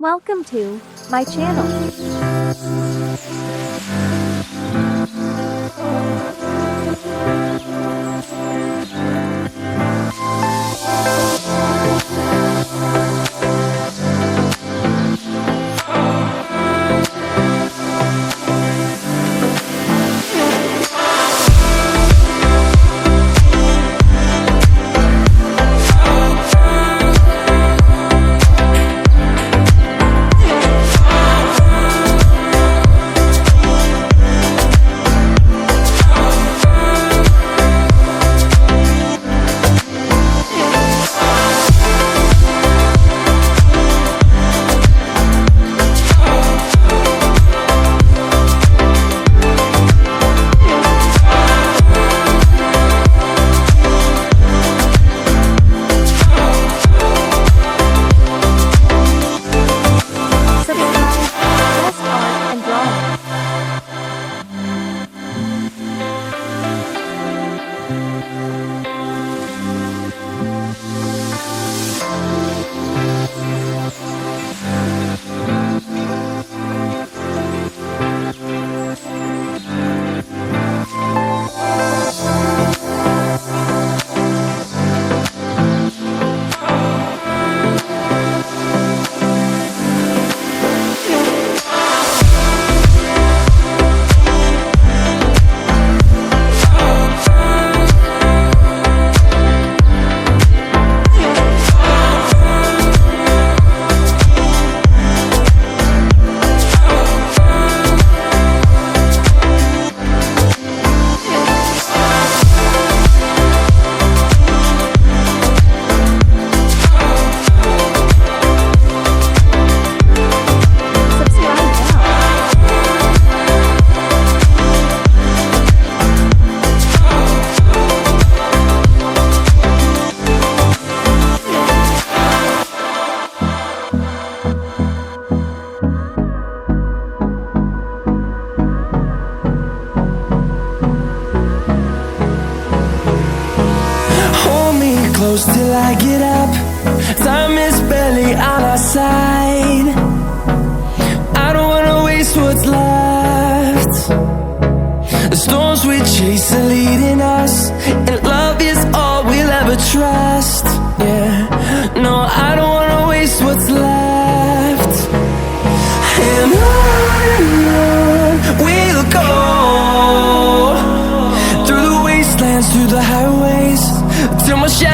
Welcome to my channel. Close till I get up. Time is barely on our side. I don't wanna waste what's left. The storms we chase are leading us, and love is all we'll ever trust. Yeah, no, I don't wanna waste what's left. And on we'll go, through the wastelands, through the highways, till my shadow